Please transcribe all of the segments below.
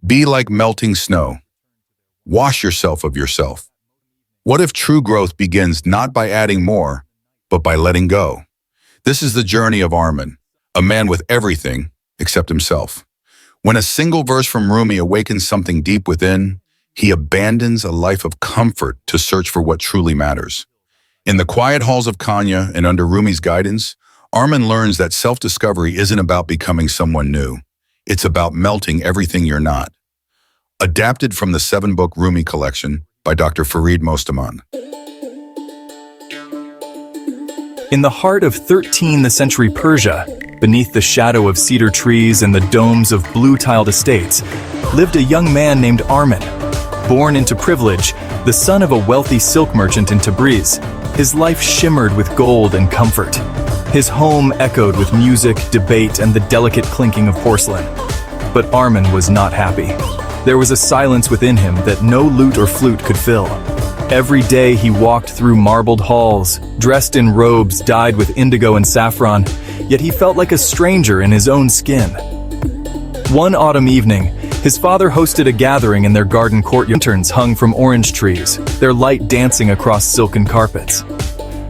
Be like melting snow. Wash yourself of yourself. What if true growth begins not by adding more, but by letting go? This is the journey of Arman, a man with everything except himself. When a single verse from Rumi awakens something deep within, he abandons a life of comfort to search for what truly matters. In the quiet halls of Konya and under Rumi's guidance, Arman learns that self-discovery isn't about becoming someone new. It's about melting everything you're not. Adapted from the 7-book Rumi Collection by Dr. Farid Mostamand. In the heart of 13th century Persia, beneath the shadow of cedar trees and the domes of blue-tiled estates, lived a young man named Arman. Born into privilege, the son of a wealthy silk merchant in Tabriz, his life shimmered with gold and comfort. His home echoed with music, debate, and the delicate clinking of porcelain. But Arman was not happy. There was a silence within him that no lute or flute could fill. Every day he walked through marbled halls, dressed in robes dyed with indigo and saffron, yet he felt like a stranger in his own skin. One autumn evening, his father hosted a gathering in their garden courtyard. Lanterns hung from orange trees, their light dancing across silken carpets.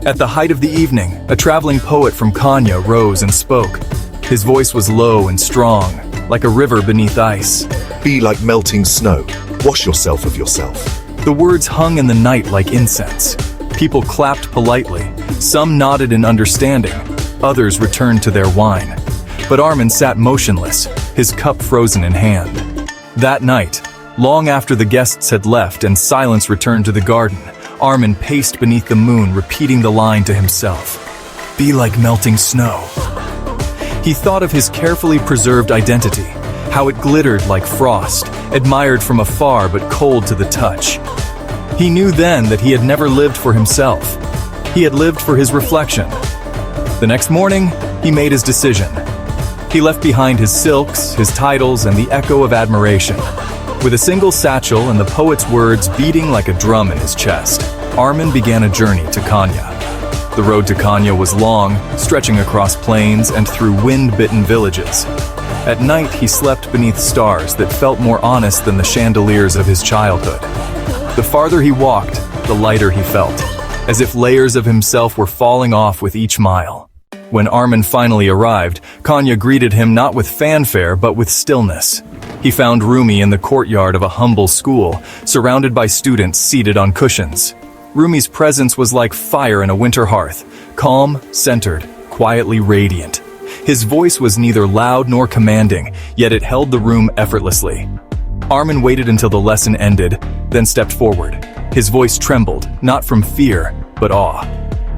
At the height of the evening, a traveling poet from Konya rose and spoke. His voice was low and strong, like a river beneath ice. Be like melting snow. Wash yourself of yourself. The words hung in the night like incense. People clapped politely. Some nodded in understanding. Others returned to their wine. But Arman sat motionless, his cup frozen in hand. That night, long after the guests had left and silence returned to the garden, Arman paced beneath the moon, repeating the line to himself. Be like melting snow. He thought of his carefully preserved identity, how it glittered like frost, admired from afar but cold to the touch. He knew then that he had never lived for himself. He had lived for his reflection. The next morning, he made his decision. He left behind his silks, his titles, and the echo of admiration. With a single satchel and the poet's words beating like a drum in his chest, Arman began a journey to Konya. The road to Konya was long, stretching across plains and through wind-bitten villages. At night, he slept beneath stars that felt more honest than the chandeliers of his childhood. The farther he walked, the lighter he felt, as if layers of himself were falling off with each mile. When Arman finally arrived, Konya greeted him not with fanfare but with stillness. He found Rumi in the courtyard of a humble school, surrounded by students seated on cushions. Rumi's presence was like fire in a winter hearth, calm, centered, quietly radiant. His voice was neither loud nor commanding, yet it held the room effortlessly. Arman waited until the lesson ended, then stepped forward. His voice trembled, not from fear, but awe.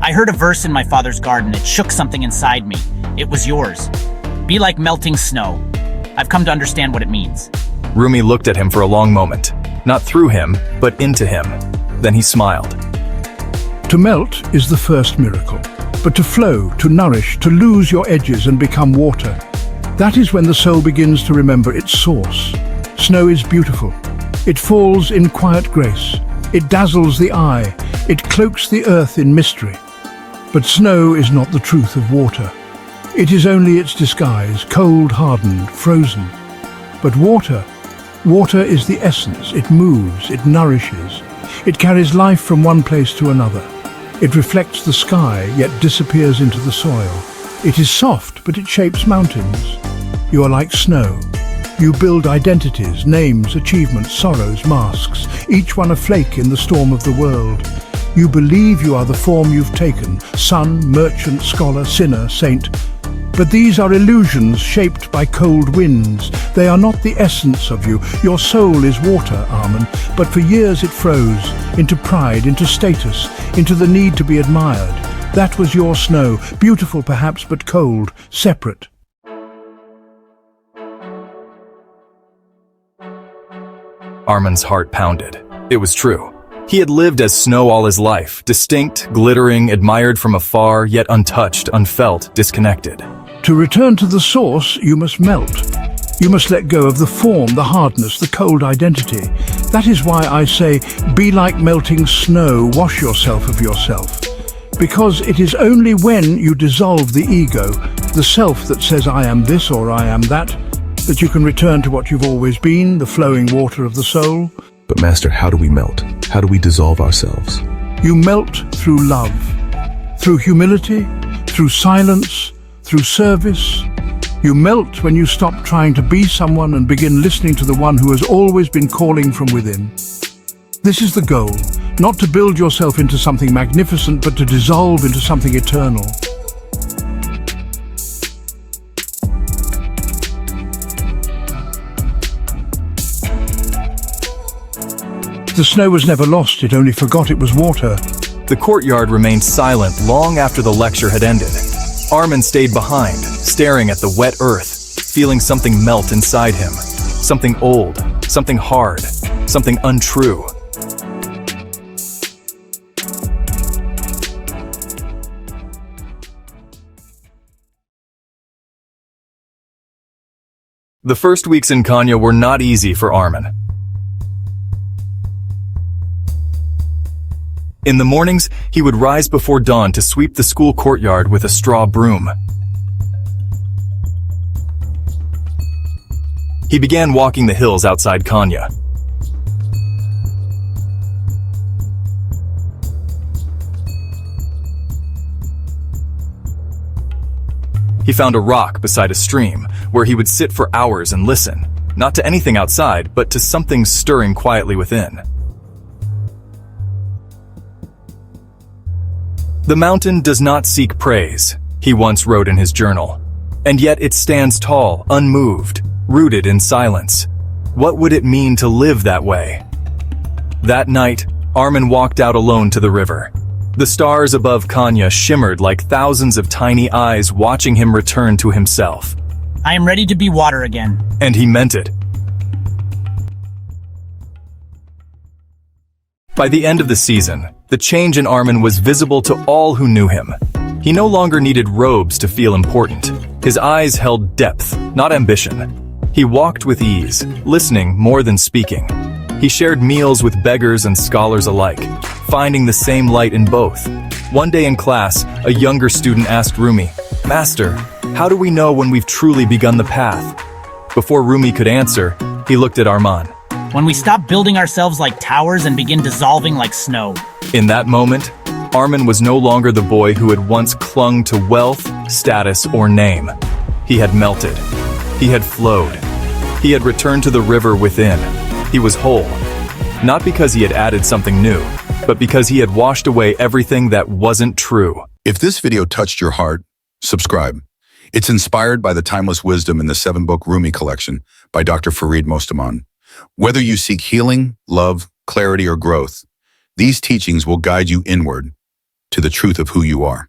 I heard a verse in my father's garden. It shook something inside me. It was yours. Be like melting snow. I've come to understand what it means. Rumi looked at him for a long moment, not through him, but into him. Then he smiled. To melt is the first miracle, but to flow, to nourish, to lose your edges and become water, that is when the soul begins to remember its source. Snow is beautiful. It falls in quiet grace. It dazzles the eye. It cloaks the earth in mystery. But snow is not the truth of water. It is only its disguise, cold, hardened, frozen. But water is the essence. It moves, it nourishes. It carries life from one place to another. It reflects the sky, yet disappears into the soil. It is soft, but it shapes mountains. You are like snow. You build identities, names, achievements, sorrows, masks, each one a flake in the storm of the world. You believe you are the form you've taken, son, merchant, scholar, sinner, saint. But these are illusions shaped by cold winds. They are not the essence of you. Your soul is water, Arman, but for years it froze, into pride, into status, into the need to be admired. That was your snow, beautiful perhaps, but cold, separate. Arman's heart pounded. It was true. He had lived as snow all his life, distinct, glittering, admired from afar, yet untouched, unfelt, disconnected. To return to the source, you must melt. You must let go of the form, the hardness, the cold identity. That is why I say, be like melting snow, wash yourself of yourself. Because it is only when you dissolve the ego, the self that says I am this or I am that, that you can return to what you've always been, the flowing water of the soul. But Master, how do we melt? How do we dissolve ourselves? You melt through love, through humility, through silence, through service. You melt when you stop trying to be someone and begin listening to the one who has always been calling from within. This is the goal, not to build yourself into something magnificent, but to dissolve into something eternal. The snow was never lost, it only forgot it was water. The courtyard remained silent long after the lecture had ended. Arman stayed behind, staring at the wet earth, feeling something melt inside him. Something old, something hard, something untrue. The first weeks in Konya were not easy for Arman. In the mornings, he would rise before dawn to sweep the school courtyard with a straw broom. He began walking the hills outside Konya. He found a rock beside a stream, where he would sit for hours and listen, not to anything outside, but to something stirring quietly within. The mountain does not seek praise, he once wrote in his journal, and yet it stands tall, unmoved, rooted in silence. What would it mean to live that way? That night, Arman walked out alone to the river. The stars above Konya shimmered like thousands of tiny eyes watching him return to himself. I am ready to be water again. And he meant it. By the end of the season, the change in Arman was visible to all who knew him. He no longer needed robes to feel important. His eyes held depth, not ambition. He walked with ease, listening more than speaking. He shared meals with beggars and scholars alike, finding the same light in both. One day in class, a younger student asked Rumi, "Master, how do we know when we've truly begun the path?" Before Rumi could answer, he looked at Arman. When we stop building ourselves like towers and begin dissolving like snow. In that moment, Arman was no longer the boy who had once clung to wealth, status, or name. He had melted. He had flowed. He had returned to the river within. He was whole. Not because he had added something new, but because he had washed away everything that wasn't true. If this video touched your heart, subscribe. It's inspired by the timeless wisdom in the 7-book Rumi Collection by Dr. Farid Mostamand. Whether you seek healing, love, clarity, or growth, these teachings will guide you inward to the truth of who you are.